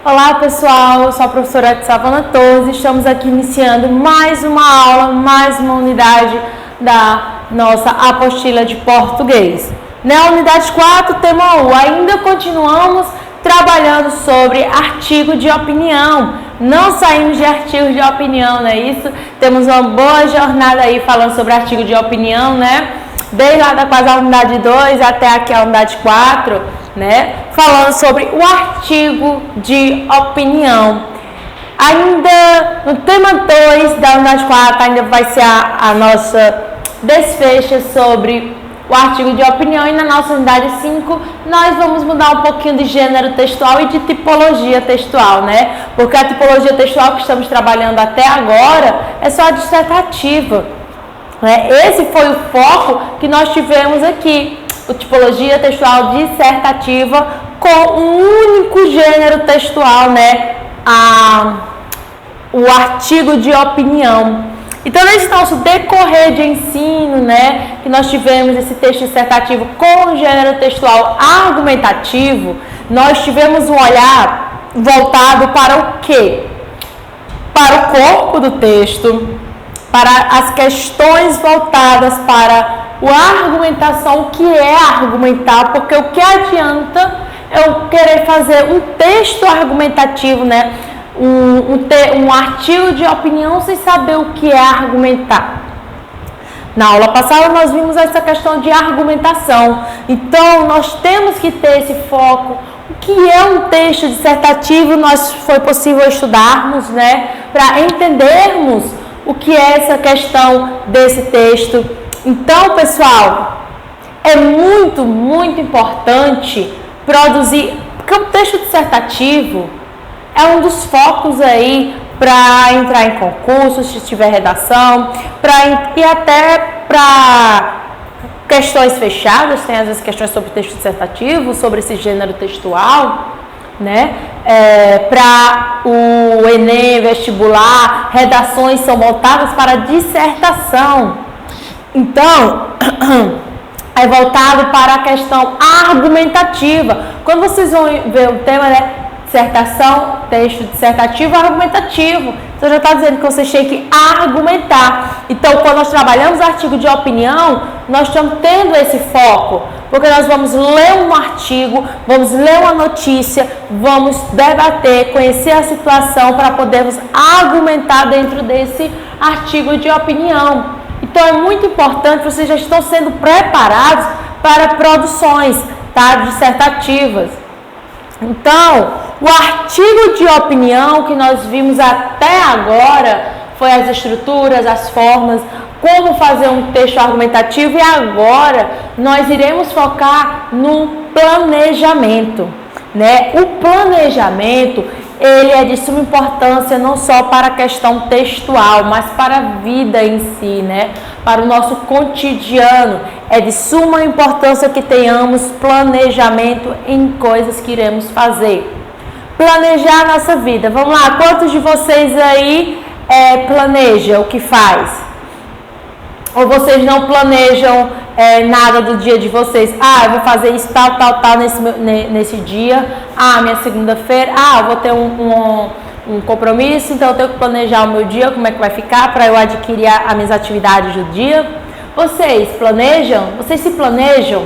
Olá pessoal, eu sou a professora Savana Torres, estamos aqui iniciando mais uma aula, mais uma unidade da nossa apostila de português. Na unidade 4, tema 1, ainda continuamos trabalhando sobre artigo de opinião. Não saímos de artigo de opinião, não é isso? Temos uma boa jornada aí falando sobre artigo de opinião, né? Desde lá da quase a unidade 2 até aqui a unidade 4, né? Falando sobre o artigo de opinião. Ainda no tema 2 da unidade 4, ainda vai ser a nossa desfecha sobre o artigo de opinião, e na nossa unidade 5 nós vamos mudar um pouquinho de gênero textual e de tipologia textual, né? Porque a tipologia textual que estamos trabalhando até agora é só a dissertativa, né? Esse foi o foco que nós tivemos aqui, a tipologia textual dissertativa com um único gênero textual, né? O artigo de opinião. Então, nesse nosso decorrer de ensino, né, que nós tivemos esse texto dissertativo com o gênero textual argumentativo, nós tivemos um olhar voltado para o quê? Para o corpo do texto, para as questões voltadas para a argumentação, o que é argumentar, porque o que adianta eu querer fazer um texto argumentativo, né? Um artigo de opinião sem saber o que é argumentar. Na aula passada nós vimos essa questão de argumentação. Então nós temos que ter esse foco. O que é um texto dissertativo? Nós foi possível estudarmos, né, para entendermos o que é essa questão desse texto. Então, pessoal, é muito, muito importante produzir, porque o texto dissertativo é um dos focos aí para entrar em concursos, se tiver redação, e até para questões fechadas, tem às vezes questões sobre texto dissertativo, sobre esse gênero textual, né? Para o Enem, vestibular, redações são voltadas para dissertação. Então, é voltado para a questão argumentativa. Quando vocês vão ver o tema, né? Dissertação, texto dissertativo, argumentativo. Então já está dizendo que vocês têm que argumentar. Então, quando nós trabalhamos artigo de opinião, nós estamos tendo esse foco, porque nós vamos ler um artigo, vamos ler uma notícia, vamos debater, conhecer a situação para podermos argumentar dentro desse artigo de opinião. Então, é muito importante, vocês já estão sendo preparados para produções, tá, dissertativas. Então, o artigo de opinião que nós vimos até agora foi as estruturas, as formas, como fazer um texto argumentativo, e agora nós iremos focar no planejamento, né? O planejamento, ele é de suma importância não só para a questão textual, mas para a vida em si, né? Para o nosso cotidiano. É de suma importância que tenhamos planejamento em coisas que iremos fazer. Planejar a nossa vida. Vamos lá, quantos de vocês aí planejam o que faz? Ou vocês não planejam nada do dia de vocês? Eu vou fazer isso, tal, nesse dia. Minha segunda-feira, eu vou ter um compromisso, então eu tenho que planejar o meu dia, como é que vai ficar, para eu adquirir as minhas atividades do dia. Vocês planejam? Vocês se planejam?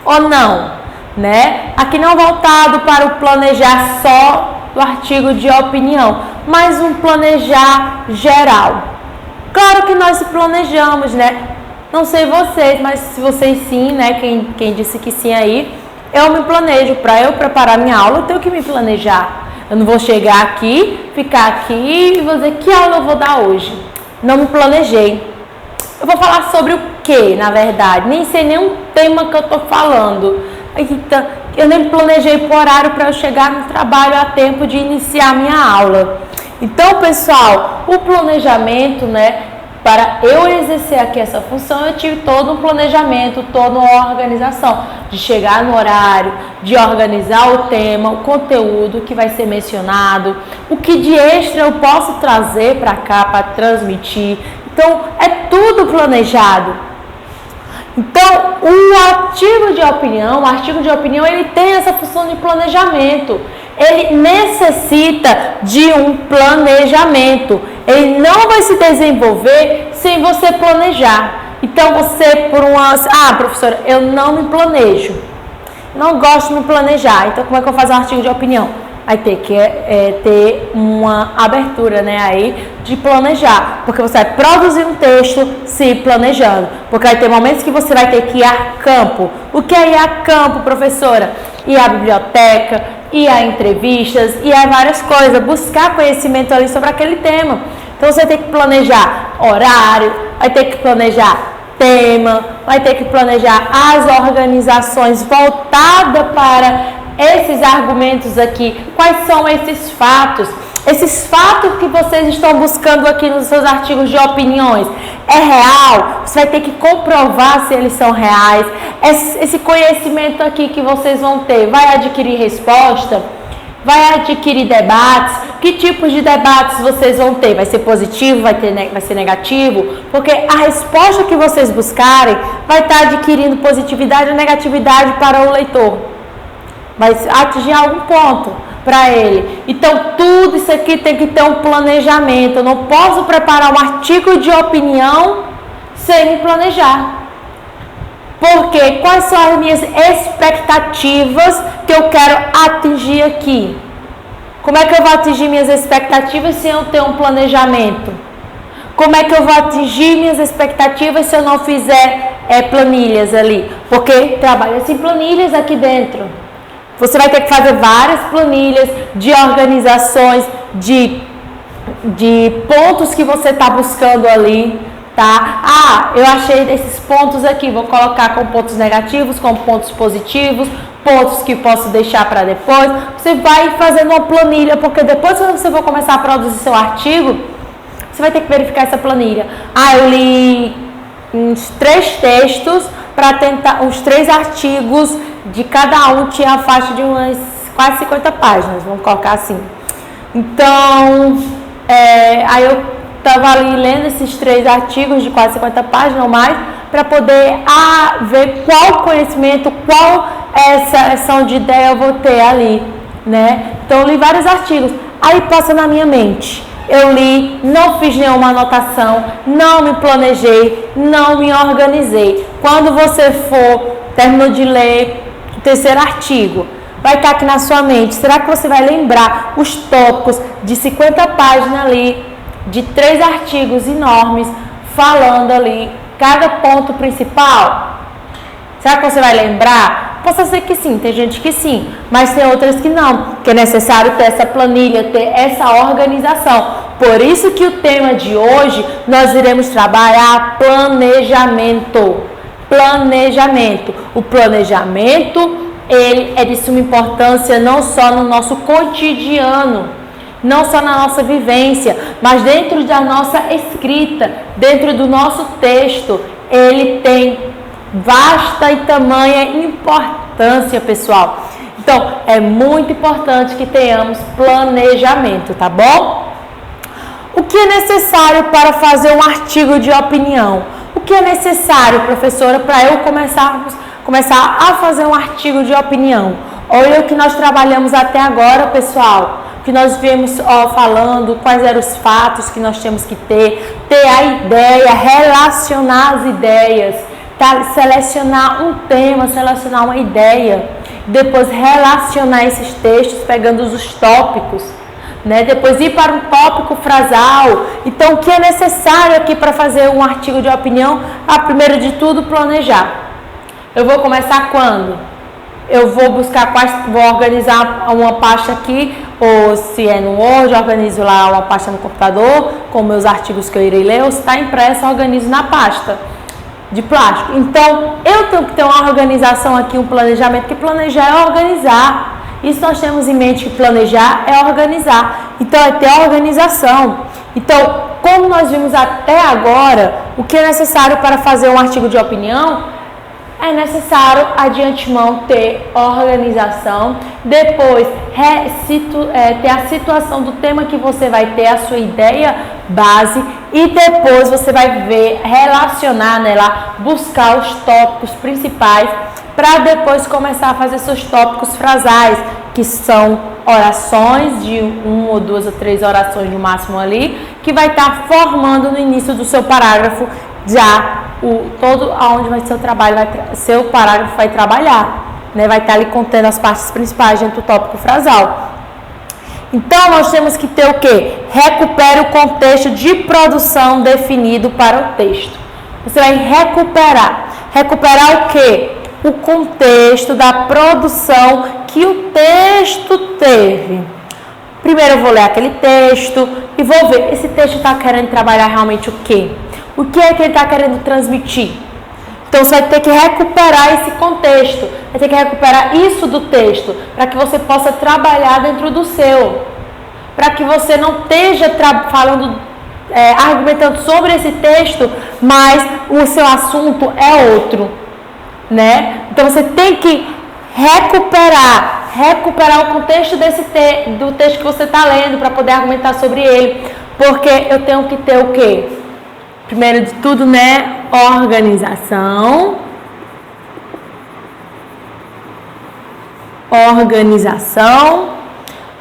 Ou não? Né? Aqui não voltado para o planejar só do artigo de opinião, mas um planejar geral. Claro que nós se planejamos, né? Não sei vocês, mas se vocês sim, né? Quem disse que sim aí, eu me planejo. Para eu preparar minha aula, eu tenho que me planejar. Eu não vou chegar aqui, ficar aqui e vou dizer que aula eu vou dar hoje. Não me planejei. Eu vou falar sobre o que, na verdade? Nem sei nenhum tema que eu tô falando. Eu nem planejei por horário para eu chegar no trabalho a tempo de iniciar minha aula. Então, pessoal, o planejamento, né? Para eu exercer aqui essa função, eu tive todo um planejamento, toda uma organização de chegar no horário, de organizar o tema, o conteúdo que vai ser mencionado, o que de extra eu posso trazer para cá para transmitir. Então, é tudo planejado. Então, o artigo de opinião, ele tem essa função de planejamento. Ele, nesse necessita de um planejamento. Ele não vai se desenvolver sem você planejar. Então você, professora, eu não me planejo, não gosto de me planejar, então como é que eu vou fazer um artigo de opinião? Vai ter que ter uma abertura, né, aí de planejar, porque você vai produzir um texto se planejando, porque vai ter momentos que você vai ter que ir a campo. O que é ir a campo, professora? Ir à biblioteca, ir a entrevistas, ir a várias coisas, buscar conhecimento ali sobre aquele tema. Então você tem que planejar horário, vai ter que planejar tema, vai ter que planejar as organizações voltadas para esses argumentos aqui. Quais são esses fatos? Esses fatos que vocês estão buscando aqui nos seus artigos de opiniões, é real? Você vai ter que comprovar se eles são reais. Esse conhecimento aqui que vocês vão ter, vai adquirir resposta? Vai adquirir debates? Que tipos de debates vocês vão ter? Vai ser positivo? Vai ser negativo? Porque a resposta que vocês buscarem vai estar adquirindo positividade ou negatividade para o leitor. Vai atingir algum ponto para ele. Então, tudo isso aqui tem que ter um planejamento. Eu não posso preparar um artigo de opinião sem me planejar. Porque quais são as minhas expectativas que eu quero atingir aqui? Como é que eu vou atingir minhas expectativas se eu não tenho um planejamento? Como é que eu vou atingir minhas expectativas se eu não fizer planilhas ali? Porque trabalha-se em planilhas aqui dentro. Você vai ter que fazer várias planilhas de organizações, de pontos que você está buscando ali, tá? Eu achei esses pontos aqui, vou colocar com pontos negativos, com pontos positivos, pontos que posso deixar para depois. Você vai fazendo uma planilha, porque depois que você for começar a produzir seu artigo, você vai ter que verificar essa planilha. Eu li uns 3 textos para tentar, uns 3 artigos, de cada um tinha a faixa de umas quase 50 páginas, vamos colocar assim. Então, aí eu estava ali lendo esses 3 artigos de quase 50 páginas ou mais, para poder ver qual conhecimento, qual seleção de ideia eu vou ter ali, né? Então, eu li vários artigos, aí passa na minha mente. Eu li, não fiz nenhuma anotação, não me planejei, não me organizei. Quando você terminou de ler o 3º artigo, vai estar aqui na sua mente. Será que você vai lembrar os tópicos de 50 páginas ali, de 3 artigos enormes, falando ali cada ponto principal? Será que você vai lembrar? Possa ser que sim, tem gente que sim, mas tem outras que não, que é necessário ter essa planilha, ter essa organização. Por isso que o tema de hoje, nós iremos trabalhar planejamento. Planejamento. O planejamento, ele é de suma importância não só no nosso cotidiano, não só na nossa vivência, mas dentro da nossa escrita, dentro do nosso texto, ele tem vasta e tamanha importância, pessoal. Então, é muito importante que tenhamos planejamento, tá bom? O que é necessário para fazer um artigo de opinião? O que é necessário, professora, para eu começar a fazer um artigo de opinião? Olha o que nós trabalhamos até agora, pessoal. Que nós viemos falando, quais eram os fatos que nós temos que ter a ideia, relacionar as ideias, tá? Selecionar um tema, selecionar uma ideia, depois relacionar esses textos pegando os tópicos, né? Depois ir para um tópico frasal. Então, o que é necessário aqui para fazer um artigo de opinião? Primeiro de tudo, planejar. Eu vou começar quando? Eu vou buscar vou organizar uma pasta aqui, ou se é no Word, eu organizo lá uma pasta no computador, com meus artigos que eu irei ler, ou se está impresso, eu organizo na pasta de plástico. Então, eu tenho que ter uma organização aqui, um planejamento, que planejar é organizar. Isso nós temos em mente, que planejar é organizar. Então, é ter organização. Então, como nós vimos até agora, o que é necessário para fazer um artigo de opinião? É necessário, de antemão, ter organização, depois ter a situação do tema que você vai ter, a sua ideia base, e depois você vai relacionar, né, lá, buscar os tópicos principais, para depois começar a fazer seus tópicos frasais, que são orações de 1 ou 2 ou 3 orações no máximo ali, que vai estar formando no início do seu parágrafo já todo aonde vai ser o trabalho, seu parágrafo vai trabalhar, né? Vai estar ali contendo as partes principais dentro do tópico frasal. Então, nós temos que ter o quê? Recupere o contexto de produção definido para o texto. Você vai recuperar. Recuperar o quê? O contexto da produção que o texto teve. Primeiro eu vou ler aquele texto e vou ver, esse texto está querendo trabalhar realmente o quê? O que é que ele está querendo transmitir? Então você vai ter que recuperar esse contexto, vai ter que recuperar isso do texto, para que você possa trabalhar dentro do seu. Para que você não esteja argumentando sobre esse texto, mas o seu assunto é outro, né? Então você tem que recuperar o contexto do texto que você está lendo para poder argumentar sobre ele, porque eu tenho que ter o quê? Primeiro de tudo, né? Organização,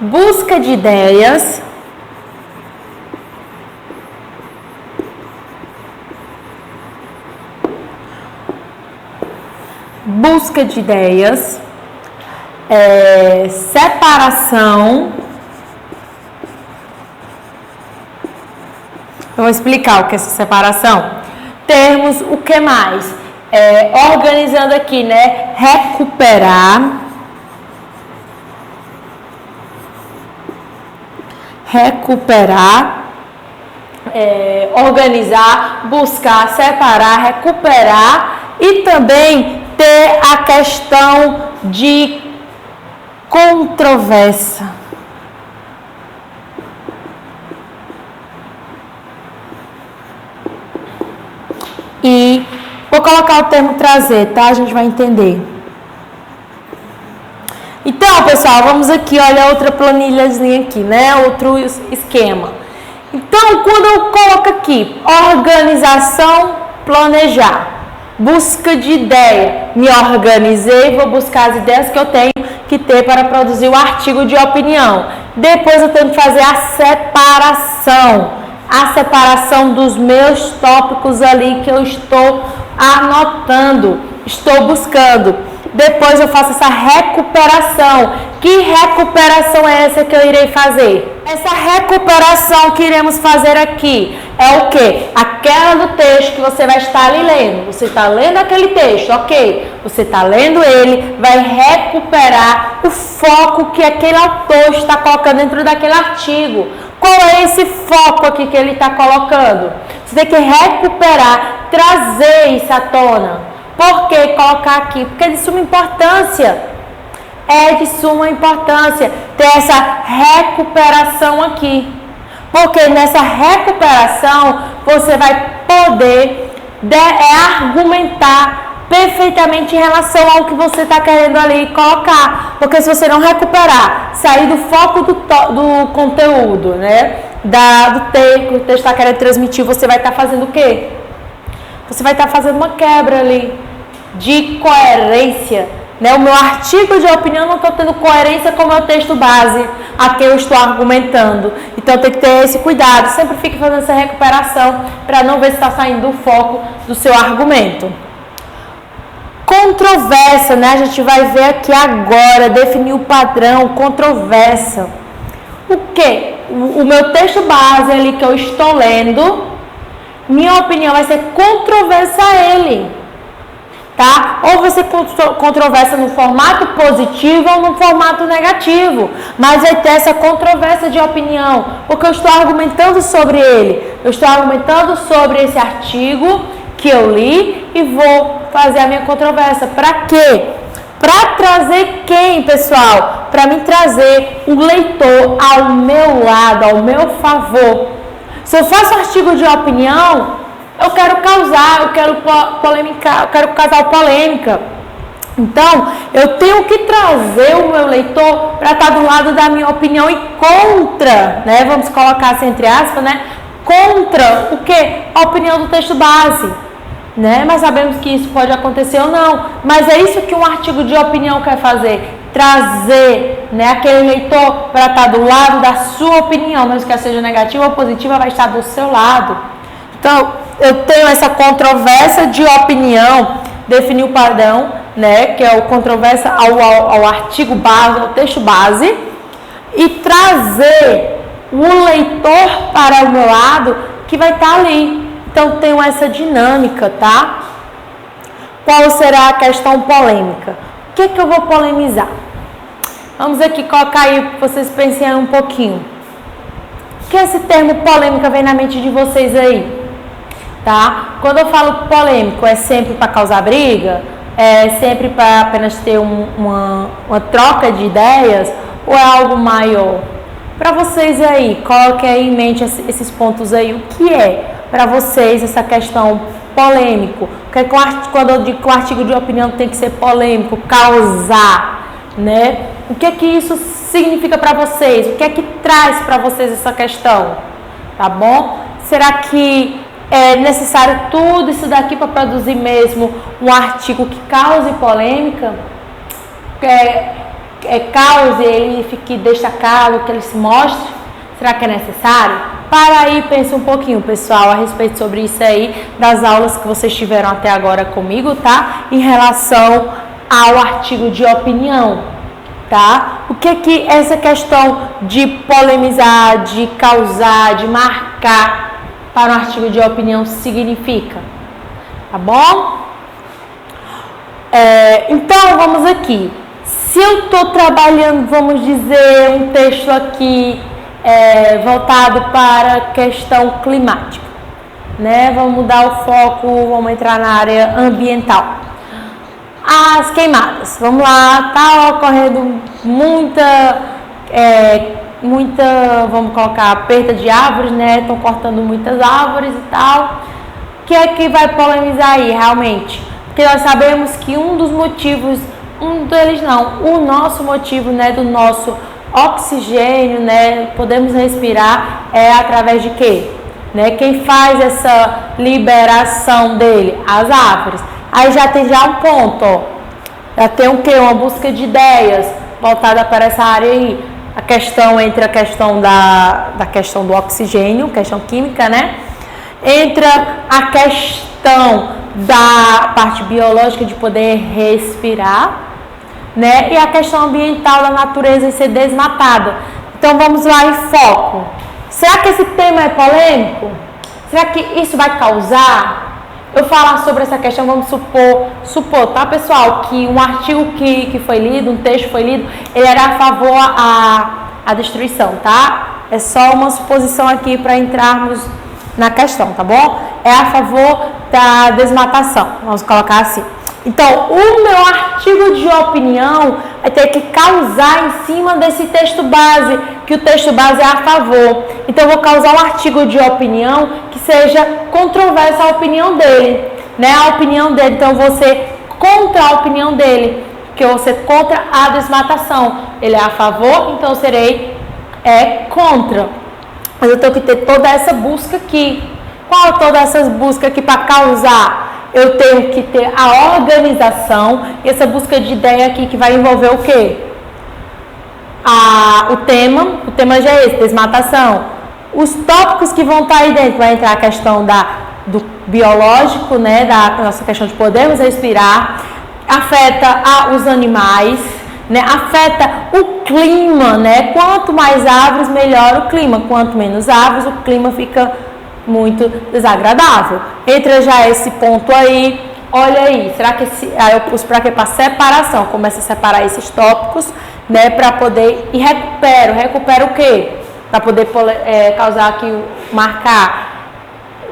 busca de ideias, separação. Eu vou explicar o que é essa separação. Termos o que mais? Organizando aqui, né? Recuperar, organizar, buscar, separar, recuperar e também ter a questão de controvérsia. E vou colocar o termo trazer, tá? A gente vai entender. Então, pessoal, vamos aqui, olha outra planilhazinha aqui, né? Outro esquema. Então, quando eu coloco aqui, organização, planejar, busca de ideia, me organizei, vou buscar as ideias que eu tenho que ter para produzir o artigo de opinião. Depois eu tenho que fazer a separação dos meus tópicos ali que eu estou anotando, estou buscando. Depois eu faço essa recuperação. Que recuperação é essa que eu irei fazer? Essa recuperação que iremos fazer aqui é o quê? Aquela do texto que você vai estar ali lendo. Você está lendo aquele texto, ok? Você está lendo ele, vai recuperar o foco que aquele autor está colocando dentro daquele artigo. Qual é esse foco aqui que ele está colocando? Você tem que recuperar, trazer isso à tona. Por que colocar aqui? Porque é de suma importância. É de suma importância ter essa recuperação aqui. Porque nessa recuperação você vai poder argumentar perfeitamente em relação ao que você está querendo ali colocar. Porque se você não recuperar, sair do foco do conteúdo, né? Do texto que o texto está querendo transmitir, você vai estar fazendo o quê? Você vai estar fazendo uma quebra ali de coerência, né? O meu artigo de opinião não está tendo coerência com o meu texto base a que eu estou argumentando. Então tem que ter esse cuidado. Sempre fique fazendo essa recuperação para não ver se está saindo do foco do seu argumento. Controvérsia, né? A gente vai ver aqui agora, definir o padrão, controvérsia. O quê? O meu texto base ali que eu estou lendo, minha opinião vai ser controversa a ele, tá? Ou vai ser controvérsia no formato positivo ou no formato negativo, mas vai ter essa controvérsia de opinião, porque eu estou argumentando sobre ele, eu estou argumentando sobre esse artigo que eu li e vou fazer a minha controvérsia. Para quê? Para trazer quem, pessoal? Para me trazer o leitor ao meu lado, ao meu favor. Se eu faço um artigo de opinião, eu quero causar, eu quero polemicar, eu quero causar polêmica. Então, eu tenho que trazer o meu leitor para estar do lado da minha opinião e contra, né? Vamos colocar assim entre aspas, né? Contra o quê? A opinião do texto base, né? Mas sabemos que isso pode acontecer ou não. Mas é isso que um artigo de opinião quer fazer. trazer, né, aquele leitor para estar do lado da sua opinião, mesmo que seja negativa ou positiva, vai estar do seu lado. Então, eu tenho essa controvérsia de opinião, definir o padrão, né, que é o controvérsia ao artigo base, ao texto base, e trazer o leitor para o meu lado, que vai estar ali. Então, tenho essa dinâmica, tá? Qual será a questão polêmica? O que eu vou polemizar? Vamos aqui colocar aí para vocês pensem um pouquinho. O que esse termo polêmica vem na mente de vocês aí? Tá? Quando eu falo polêmico, é sempre para causar briga? É sempre para apenas ter uma troca de ideias? Ou é algo maior? Para vocês aí, coloquem aí em mente esses pontos aí. O que é para vocês essa questão polêmico? Quando eu digo que o artigo de opinião tem que ser polêmico, causar, né? O que é que isso significa para vocês? O que é que traz para vocês essa questão? Tá bom? Será que é necessário tudo isso daqui para produzir mesmo um artigo que cause polêmica? Cause, ele fique destacado, que ele se mostre? Será que é necessário? Para aí, pense um pouquinho, pessoal, a respeito sobre isso aí, das aulas que vocês tiveram até agora comigo, tá? Em relação ao artigo de opinião, tá? O que essa questão de polemizar, de causar, de marcar para um artigo de opinião significa? Tá bom? Então, vamos aqui. Se eu estou trabalhando, vamos dizer, um texto aqui voltado para a questão climática, né? Vamos mudar o foco, vamos entrar na área ambiental. As queimadas, vamos lá, tá ocorrendo muita, vamos colocar, perda de árvores, né? Estão cortando muitas árvores e tal. O que é que vai polemizar aí, realmente? Porque nós sabemos que um dos motivos, o nosso motivo, né, do nosso oxigênio, né, podemos respirar é através de quê? Né? Quem faz essa liberação dele? As árvores. Aí já tem um ponto, ó. Já tem o quê? Uma busca de ideias voltada para essa área aí. A questão entre a questão da questão do oxigênio, questão química, né? Entra a questão da parte biológica de poder respirar, né? E a questão ambiental da natureza ser desmatada. Então vamos lá em foco. Será que esse tema é polêmico? Será que isso vai causar? Eu falar sobre essa questão, vamos supor, tá, pessoal, que um artigo que foi lido, um texto foi lido, ele era a favor à destruição, tá? É só uma suposição aqui para entrarmos na questão, tá bom? É a favor da desmatação, vamos colocar assim. Então, o meu artigo de opinião vai ter que causar em cima desse texto base, que o texto base é a favor. Então, eu vou causar um artigo de opinião que seja controverso à opinião dele, né? A opinião dele, então eu vou ser contra a opinião dele, que eu vou ser contra a desmatação. Ele é a favor, então eu serei contra. Mas eu tenho que ter toda essa busca aqui. Qual é toda essa busca aqui para causar? Eu tenho que ter a organização e essa busca de ideia aqui que vai envolver o quê? O tema já é esse, desmatação. Os tópicos que vão estar aí dentro, vai entrar a questão do biológico, né, da nossa questão de podermos respirar, afeta os animais, né, afeta o clima, né, quanto mais árvores, melhor o clima, quanto menos árvores, o clima fica muito desagradável. Entra já esse ponto aí, olha aí, será que aí eu pus para quê? Para separação, começa a separar esses tópicos, né, para poder, e recupero o quê? Para poder causar aqui, marcar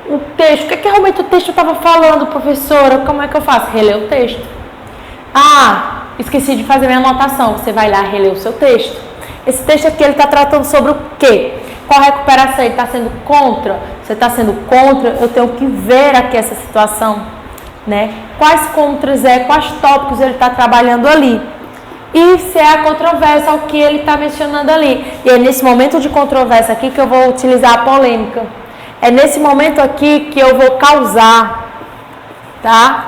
o texto, o que realmente o texto estava falando, professora, como é que eu faço? Reler o texto. Esqueci de fazer minha anotação, você vai lá reler o seu texto. Esse texto aqui, ele está tratando sobre o quê? Qual recuperação? Ele está sendo contra? Você está sendo contra? Eu tenho que ver aqui essa situação, né? Quais contras quais tópicos ele está trabalhando ali. E se é a controvérsia, o que ele está mencionando ali. E é nesse momento de controvérsia aqui que eu vou utilizar a polêmica. É nesse momento aqui que eu vou causar, tá?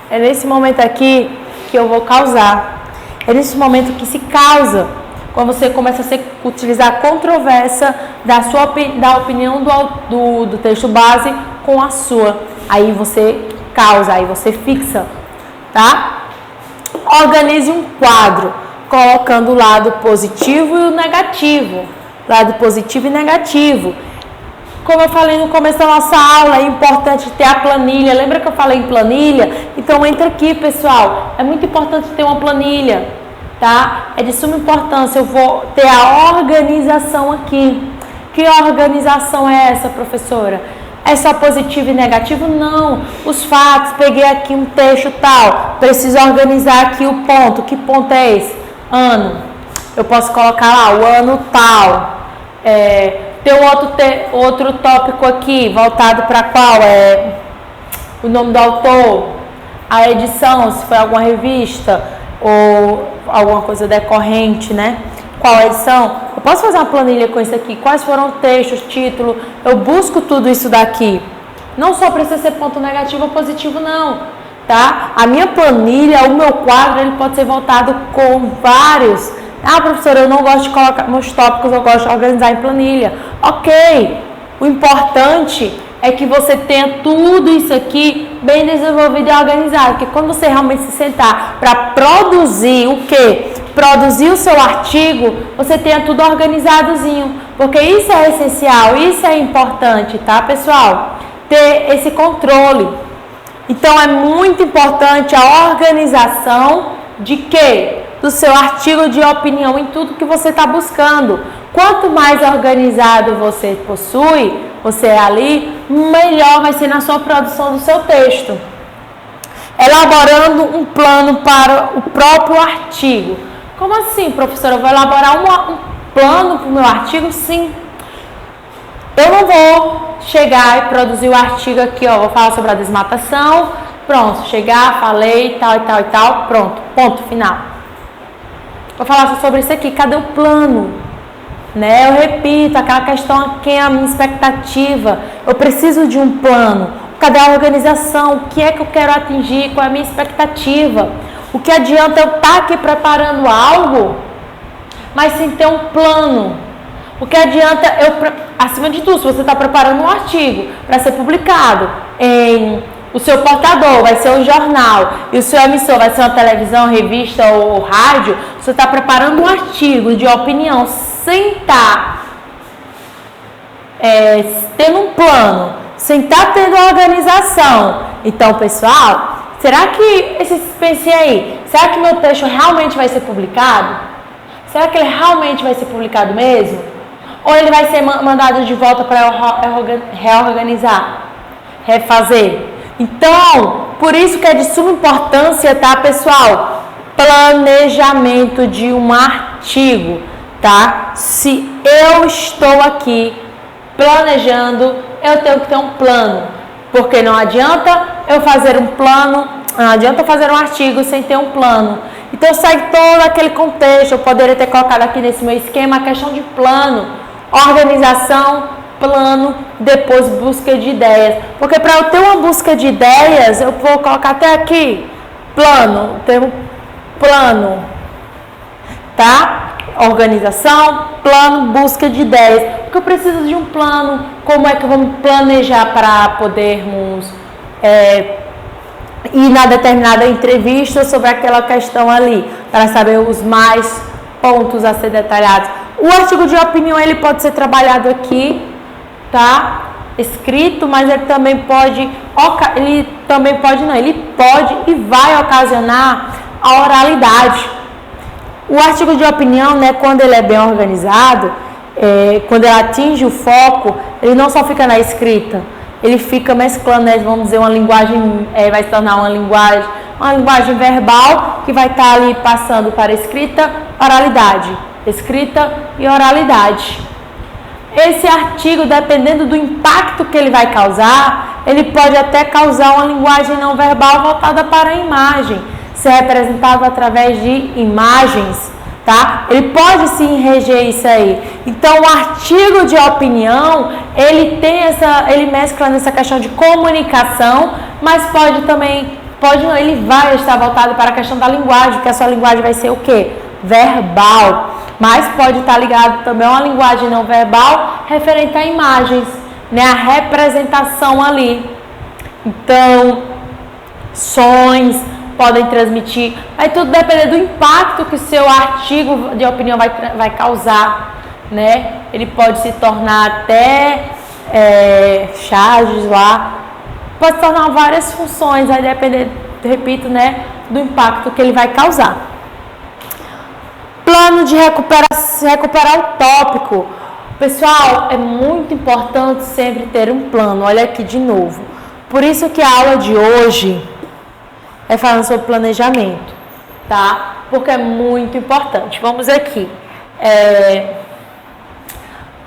É nesse momento aqui que eu vou causar. É nesse momento que se causa, quando você começa a utilizar a controvérsia da opinião do texto base com a sua. Aí você causa, aí você fixa, tá? Organize um quadro, colocando o lado positivo e o negativo. Lado positivo e negativo. Como eu falei no começo da nossa aula, é importante ter a planilha. Lembra que eu falei em planilha? Então entra aqui, pessoal. É muito importante ter uma planilha, tá? É de suma importância. Eu vou ter a organização aqui. Que organização é essa, professora? É só positivo e negativo? Não. Os fatos, peguei aqui um texto tal. Preciso organizar aqui o ponto. Que ponto é esse? Ano. Eu posso colocar lá o ano tal. Tem outro tópico aqui, voltado para qual? O nome do autor, a edição, se foi alguma revista ou alguma coisa decorrente, né? Qual a edição? Eu posso fazer uma planilha com isso aqui, quais foram os textos, título, eu busco tudo isso daqui. Não só precisa ser ponto negativo ou positivo, não, tá? A minha planilha, o meu quadro, ele pode ser voltado com vários. Ah, professora, eu não gosto de colocar meus tópicos, eu gosto de organizar em planilha. Ok, o importante é que você tenha tudo isso aqui bem desenvolvido e organizado, porque quando você realmente se sentar para produzir o quê? Produzir o seu artigo, você tenha tudo organizadozinho, porque isso é essencial, isso é importante, tá, pessoal? Ter esse controle. Então, é muito importante a organização de quê? Do seu artigo de opinião em tudo que você está buscando. Quanto mais organizado você possui, você é ali, melhor vai ser na sua produção do seu texto. Elaborando um plano para o próprio artigo. Como assim, professora? Eu vou elaborar um plano para o meu artigo? Sim. Eu não vou chegar e produzir o artigo aqui, ó, vou falar sobre a desmatação, pronto, chegar, falei, tal e tal e tal, pronto, ponto final. Vou falar sobre isso aqui, cadê o plano? Né? Eu repito, aquela questão, quem é a minha expectativa? Eu preciso de um plano. Cadê a organização? O que é que eu quero atingir? Qual é a minha expectativa? O que adianta eu estar aqui preparando algo, mas sem ter um plano? O que adianta acima de tudo, se você está preparando um artigo para ser publicado o seu portador vai ser um jornal e o seu emissor vai ser uma televisão, revista ou rádio, você está preparando um artigo de opinião sem estar tendo um plano, sem estar tendo uma organização. Então, pessoal, será que, pensem aí, será que meu texto realmente vai ser publicado? Será que ele realmente vai ser publicado mesmo? Ou ele vai ser mandado de volta para reorganizar, refazer? Então, por isso que é de suma importância, tá, pessoal? Planejamento de um artigo, tá? Se eu estou aqui planejando, eu tenho que ter um plano. Porque não adianta eu fazer um plano, não adianta eu fazer um artigo sem ter um plano. Então, sai todo aquele contexto. Eu poderia ter colocado aqui nesse meu esquema a questão de plano, organização, plano, depois busca de ideias. Porque para eu ter uma busca de ideias, eu vou colocar até aqui, plano, o termo plano, tá? Organização, plano, busca de ideias. Porque eu preciso de um plano. Como é que vamos planejar para podermos ir na determinada entrevista sobre aquela questão ali, para saber os mais pontos a ser detalhados. O artigo de opinião, ele pode ser trabalhado aqui, tá? Escrito, mas ele pode e vai ocasionar a oralidade. O artigo de opinião, né, quando ele é bem organizado, quando ele atinge o foco, ele não só fica na escrita, ele fica mesclando, né, vamos dizer, uma linguagem, vai se tornar uma linguagem verbal que vai estar ali passando para escrita, oralidade. Escrita e oralidade. Esse artigo, dependendo do impacto que ele vai causar, ele pode até causar uma linguagem não verbal voltada para a imagem, ser representado através de imagens, tá? Ele pode sim reger isso aí. Então, o artigo de opinião, ele mescla nessa questão de comunicação, mas pode também Pode não, ele vai estar voltado para a questão da linguagem, porque a sua linguagem vai ser o quê? Verbal. Mas pode estar ligado também a uma linguagem não verbal referente a imagens, né? A representação ali. Então, sons podem transmitir. Vai tudo depender do impacto que o seu artigo de opinião vai causar, né? Ele pode se tornar até charges lá. Pode se tornar várias funções, vai depender, repito, né? Do impacto que ele vai causar. Plano de recuperar o tópico. Pessoal, é muito importante sempre ter um plano. Olha aqui de novo. Por isso que a aula de hoje é falando sobre planejamento, tá? Porque é muito importante. Vamos aqui.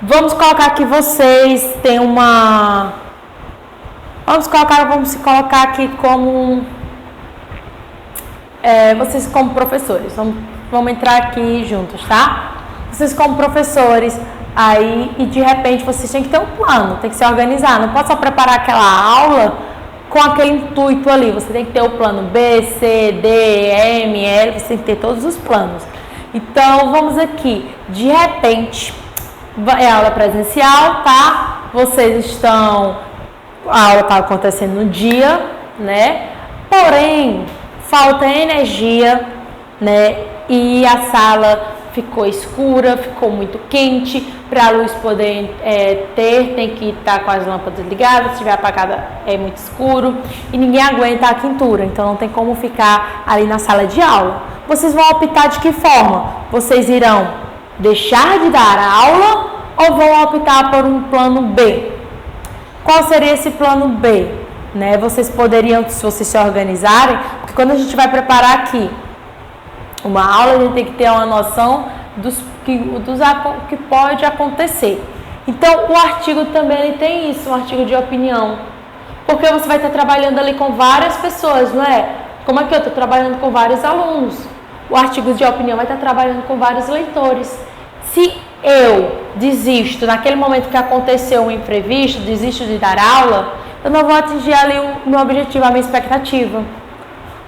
Vamos colocar que vocês têm uma... Vamos se colocar aqui como... vocês como professores. Vamos entrar aqui juntos, tá? Vocês como professores, aí, e de repente vocês têm que ter um plano, tem que se organizar. Não pode só preparar aquela aula com aquele intuito ali. Você tem que ter o plano B, C, D, M, L, você tem que ter todos os planos. Então, vamos aqui. De repente, é aula presencial, tá? Vocês estão... A aula está acontecendo no dia, né? Porém, falta energia, né? E a sala ficou escura, ficou muito quente. Para a luz poder tem que estar com as lâmpadas ligadas. Se estiver apagada, é muito escuro. E ninguém aguenta a quentura, então não tem como ficar ali na sala de aula. Vocês vão optar de que forma? Vocês irão deixar de dar aula ou vão optar por um plano B? Qual seria esse plano B? Né? Vocês poderiam, se vocês se organizarem, porque quando a gente vai preparar aqui uma aula, a gente tem que ter uma noção dos que pode acontecer. Então, o artigo também ele tem isso, um artigo de opinião. Porque você vai estar trabalhando ali com várias pessoas, não é? Como aqui eu estou trabalhando com vários alunos. O artigo de opinião vai estar trabalhando com vários leitores. Se eu desisto naquele momento que aconteceu um imprevisto, desisto de dar aula, eu não vou atingir ali o meu objetivo, a minha expectativa.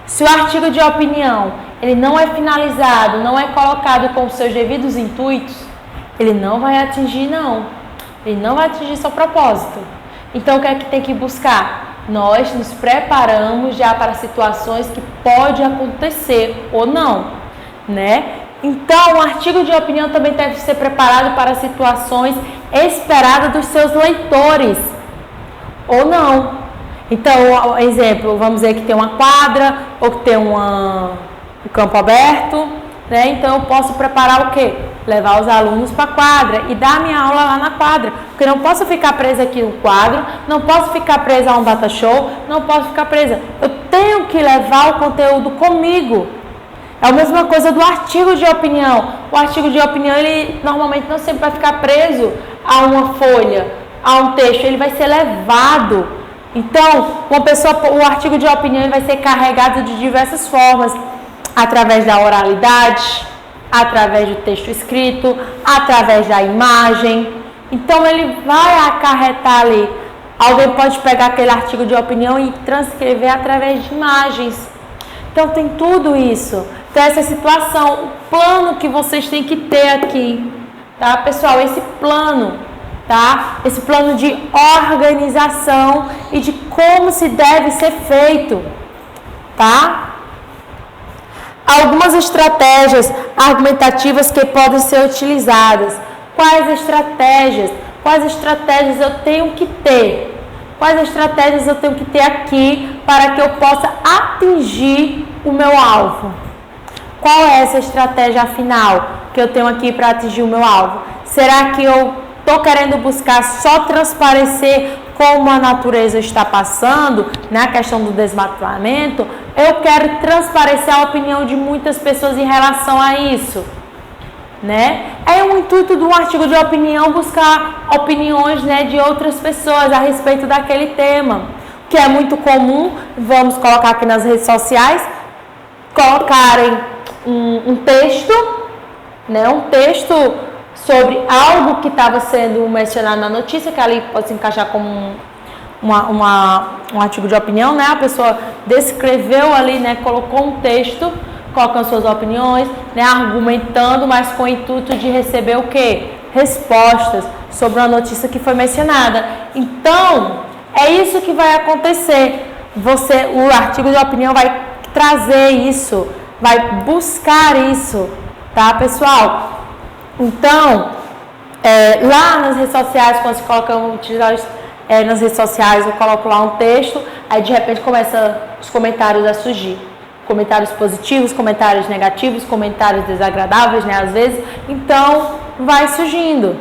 Se o artigo de opinião ele não é finalizado, não é colocado com os seus devidos intuitos, ele não vai atingir, não. Ele não vai atingir seu propósito. Então, o que é que tem que buscar? Nós nos preparamos já para situações que pode acontecer ou não, né? Então, o artigo de opinião também deve ser preparado para situações esperadas dos seus leitores, ou não. Então, exemplo, vamos dizer que tem uma quadra, ou que tem um campo aberto, né? Então, eu posso preparar o quê? Levar os alunos para a quadra e dar minha aula lá na quadra. Porque não posso ficar presa aqui no quadro, não posso ficar presa a um data show, não posso ficar presa. Eu tenho que levar o conteúdo comigo. É a mesma coisa do artigo de opinião. O artigo de opinião, ele normalmente não sempre vai ficar preso a uma folha, a um texto. Ele vai ser levado. Então, o artigo de opinião ele vai ser carregado de diversas formas. Através da oralidade, através do texto escrito, através da imagem. Então, ele vai acarretar ali. Alguém pode pegar aquele artigo de opinião e transcrever através de imagens. Então, tem tudo isso. Então, essa situação, o plano que vocês têm que ter aqui, tá, pessoal? Esse plano, tá? Esse plano de organização e de como se deve ser feito, tá? Algumas estratégias argumentativas que podem ser utilizadas. Quais estratégias? Quais estratégias eu tenho que ter? Quais estratégias eu tenho que ter aqui para que eu possa atingir o meu alvo? Qual é essa estratégia afinal que eu tenho aqui para atingir o meu alvo? Será que eu estou querendo buscar só transparecer como a natureza está passando na questão do desmatamento? Eu quero transparecer a opinião de muitas pessoas em relação a isso, né? É um intuito do artigo de opinião buscar opiniões, né, de outras pessoas a respeito daquele tema, que é muito comum. Vamos colocar aqui nas redes sociais, colocarem um texto, né, um texto sobre algo que estava sendo mencionado na notícia, que ali pode se encaixar como um artigo de opinião, né? A pessoa descreveu ali, né? Colocou um texto, colocando suas opiniões, né? Argumentando, mas com o intuito de receber o quê? Respostas sobre uma notícia que foi mencionada. Então, é isso que vai acontecer. O artigo de opinião vai trazer isso, vai buscar isso, tá, pessoal? Então, lá nas redes sociais, quando se coloca nas redes sociais, eu coloco lá um texto, aí de repente começa os comentários a surgir. Comentários positivos, comentários negativos, comentários desagradáveis, né, às vezes. Então, vai surgindo.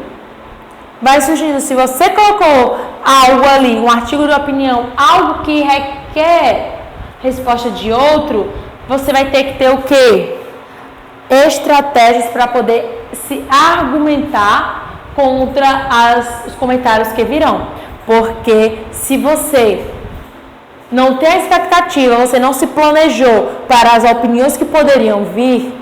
Vai surgindo. Se você colocou algo ali, um artigo de opinião, algo que requer resposta de outro, você vai ter que ter o quê? Estratégias para poder se argumentar contra os comentários que virão. Porque se você não tem a expectativa, você não se planejou para as opiniões que poderiam vir,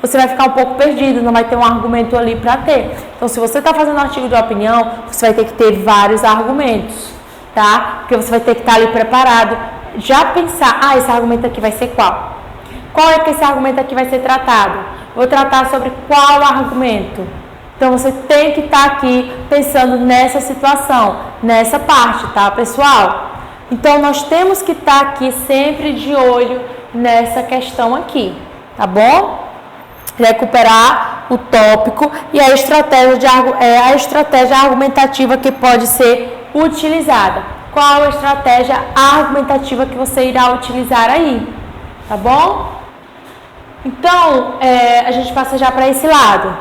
você vai ficar um pouco perdido, não vai ter um argumento ali para ter. Então, se você está fazendo um artigo de opinião, você vai ter que ter vários argumentos, tá? Porque você vai ter que estar ali preparado, já pensar, esse argumento aqui vai ser qual? Qual é que esse argumento aqui vai ser tratado? Vou tratar sobre qual argumento? Então, você tem que estar aqui pensando nessa situação, nessa parte, tá, pessoal? Então, nós temos que estar aqui sempre de olho nessa questão aqui, tá bom? Recuperar o tópico e a estratégia argumentativa que pode ser utilizada. Qual a estratégia argumentativa que você irá utilizar aí, tá bom? Então, a gente passa já para esse lado.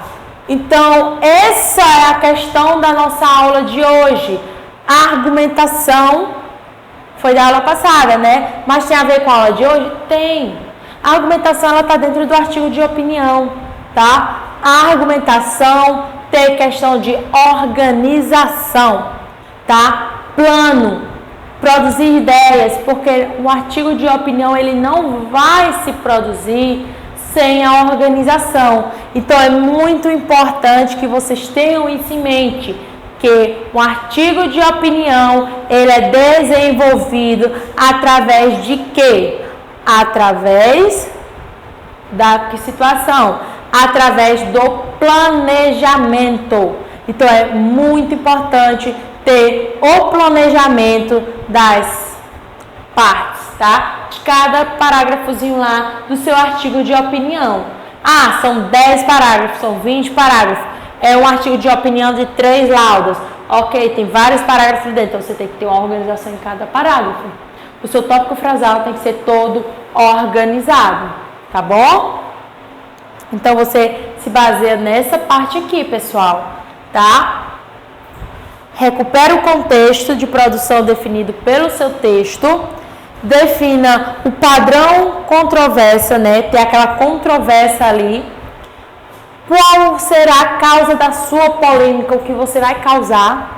Então, essa é a questão da nossa aula de hoje. A argumentação foi da aula passada, né? Mas tem a ver com a aula de hoje? Tem. A argumentação, ela está dentro do artigo de opinião, tá? A argumentação tem questão de organização, tá? Plano, produzir ideias, porque o artigo de opinião, ele não vai se produzir sem a organização. Então, é muito importante que vocês tenham isso em mente, que o artigo de opinião, ele é desenvolvido através de quê? Através da que situação? Através do planejamento. Então, é muito importante ter o planejamento das partes, tá? De cada parágrafozinho lá do seu artigo de opinião. São 10 parágrafos, são 20 parágrafos. É um artigo de opinião de 3 laudas. Ok, tem vários parágrafos dentro, então você tem que ter uma organização em cada parágrafo. O seu tópico frasal tem que ser todo organizado, tá bom? Então, você se baseia nessa parte aqui, pessoal, tá? Recupera o contexto de produção definido pelo seu texto. Defina o padrão controvérsia, né? Tem aquela controvérsia ali. Qual será a causa da sua polêmica, o que você vai causar?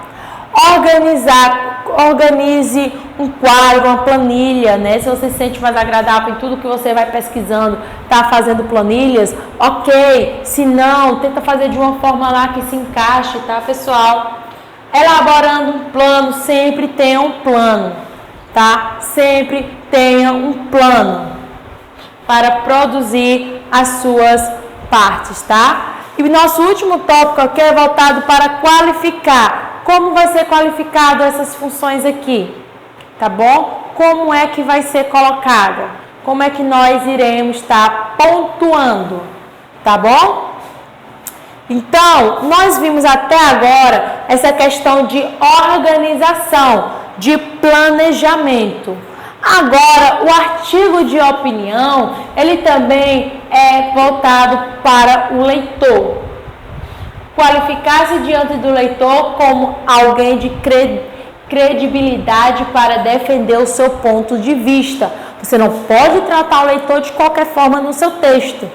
Organize um quadro, uma planilha, né? Se você se sente mais agradável em tudo que você vai pesquisando, tá fazendo planilhas, ok. Se não, tenta fazer de uma forma lá que se encaixe, tá, pessoal? Elaborando um plano, sempre tenha um plano, tá? Sempre tenha um plano para produzir as suas partes, tá? E o nosso último tópico aqui é voltado para qualificar. Como vai ser qualificado essas funções aqui? Tá bom? Como é que vai ser colocada? Como é que nós iremos estar pontuando? Tá bom? Então, nós vimos até agora essa questão de organização, de planejamento. Agora, o artigo de opinião, ele também é voltado para o leitor. Qualificar-se diante do leitor como alguém de credibilidade para defender o seu ponto de vista. Você não pode tratar o leitor de qualquer forma no seu texto,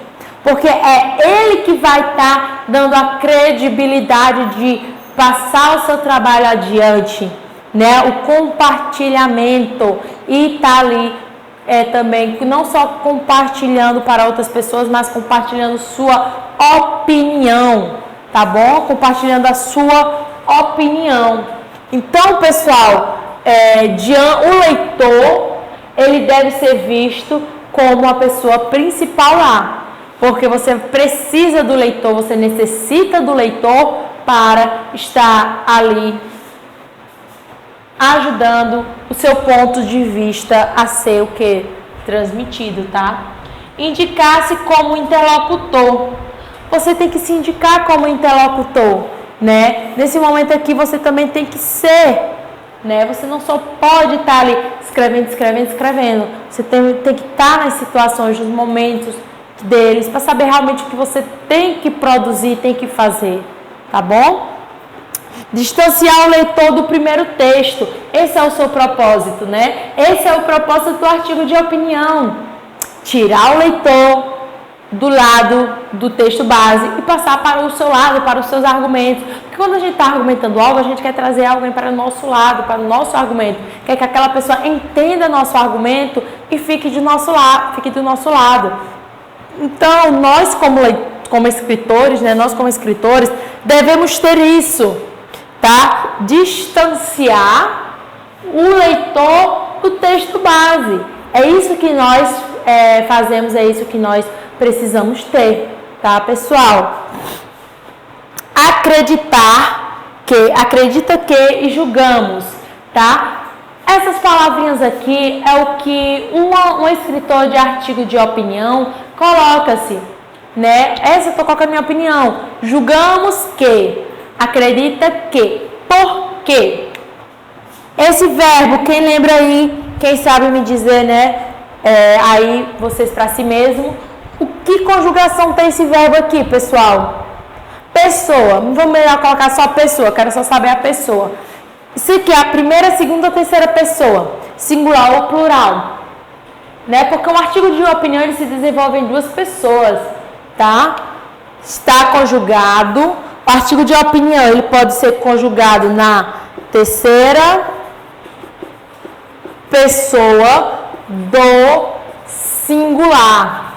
porque é ele que vai estar dando a credibilidade de passar o seu trabalho adiante, né? O compartilhamento, e tá ali também não só compartilhando para outras pessoas, mas compartilhando sua opinião, tá bom? Compartilhando a sua opinião. Então, pessoal, o leitor, ele deve ser visto como a pessoa principal lá, porque você precisa do leitor, você necessita do leitor para estar ali ajudando o seu ponto de vista a ser o que? Transmitido, tá? Indicar-se como interlocutor. Você tem que se indicar como interlocutor, né? Nesse momento aqui você também tem que ser, né? Você não só pode estar ali escrevendo. Você tem que estar nas situações, nos momentos deles, para saber realmente o que você tem que produzir, tem que fazer, tá bom? Distanciar o leitor do primeiro texto. Esse é o seu propósito, né? Esse é o propósito do artigo de opinião. Tirar o leitor do lado do texto base e passar para o seu lado, para os seus argumentos. Porque quando a gente está argumentando algo, a gente quer trazer alguém para o nosso lado, para o nosso argumento. Quer que aquela pessoa entenda nosso argumento e fique do nosso lado. Então, nós como escritores, né? Nós como escritores, devemos ter isso, tá? Distanciar o leitor do texto base. É isso que nós fazemos, é isso que nós precisamos ter, tá, pessoal? Acredita que e julgamos, tá? Essas palavrinhas aqui é o que um escritor de artigo de opinião coloca-se, né? Essa eu tô colocando minha opinião. Julgamos que, acredita que, por quê? Esse verbo, quem lembra aí, quem sabe me dizer, né? Aí vocês para si mesmo. Que conjugação tem esse verbo aqui, pessoal? Pessoa. Não vou melhor colocar só pessoa, quero só saber a pessoa. Isso aqui é a primeira, segunda ou terceira pessoa. Singular ou plural. Né? Porque um artigo de opinião ele se desenvolve em duas pessoas, tá? Está conjugado. O artigo de opinião ele pode ser conjugado na terceira pessoa do singular.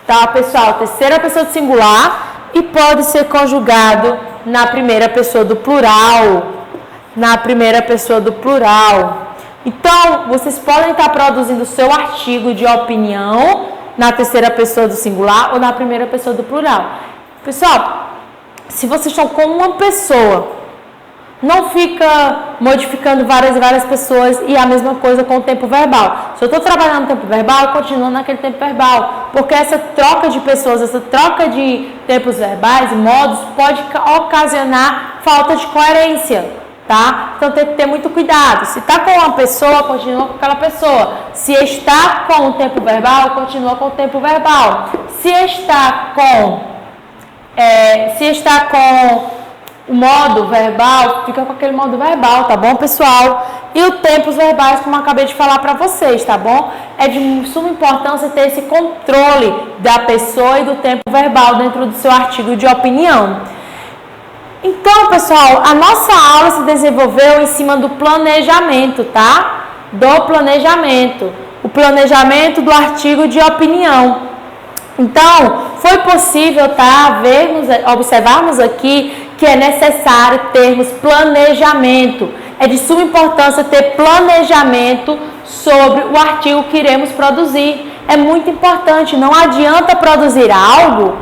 Tá, pessoal? Terceira pessoa do singular e pode ser conjugado na primeira pessoa do plural. Na primeira pessoa do plural. Então, vocês podem estar produzindo o seu artigo de opinião na terceira pessoa do singular ou na primeira pessoa do plural. Pessoal, se vocês estão com uma pessoa, não fica modificando várias pessoas e a mesma coisa com o tempo verbal. Se eu estou trabalhando no tempo verbal, eu continuo naquele tempo verbal. Porque essa troca de pessoas, essa troca de tempos verbais e modos pode ocasionar falta de coerência, tá? Então tem que ter muito cuidado. Se está com uma pessoa, continua com aquela pessoa. Se está com o tempo verbal, continua com o tempo verbal. Se está com o modo verbal, fica com aquele modo verbal, tá bom, pessoal? E os tempos verbais, como eu acabei de falar para vocês, tá bom? É de suma importância ter esse controle da pessoa e do tempo verbal dentro do seu artigo de opinião. Então, pessoal, a nossa aula se desenvolveu em cima do planejamento, tá? Do planejamento. O planejamento do artigo de opinião. Então, foi possível, tá? Observarmos aqui que é necessário termos planejamento. É de suma importância ter planejamento sobre o artigo que iremos produzir. É muito importante, não adianta produzir algo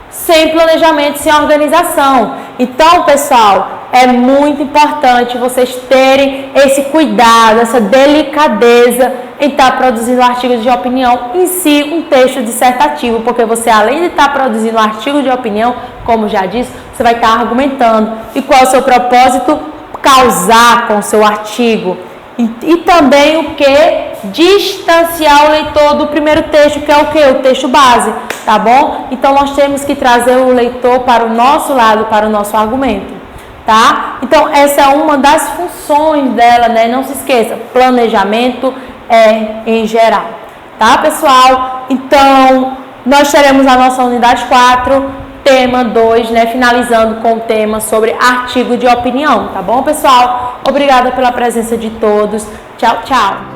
sem planejamento, sem organização. Então, pessoal, é muito importante vocês terem esse cuidado, essa delicadeza em estar produzindo artigos de opinião, em si um texto dissertativo, porque você, além de estar produzindo um artigo de opinião, como já disse, você vai estar argumentando. E qual é o seu propósito? Causar com o seu artigo. E também o que? Distanciar o leitor do primeiro texto, que é o que? O texto base, tá bom? Então, nós temos que trazer o leitor para o nosso lado, para o nosso argumento, tá? Então, essa é uma das funções dela, né? Não se esqueça, planejamento em geral, tá, pessoal? Então, nós teremos a nossa unidade 4, tema 2, né? Finalizando com o tema sobre artigo de opinião, tá bom, pessoal? Obrigada pela presença de todos. Tchau, tchau.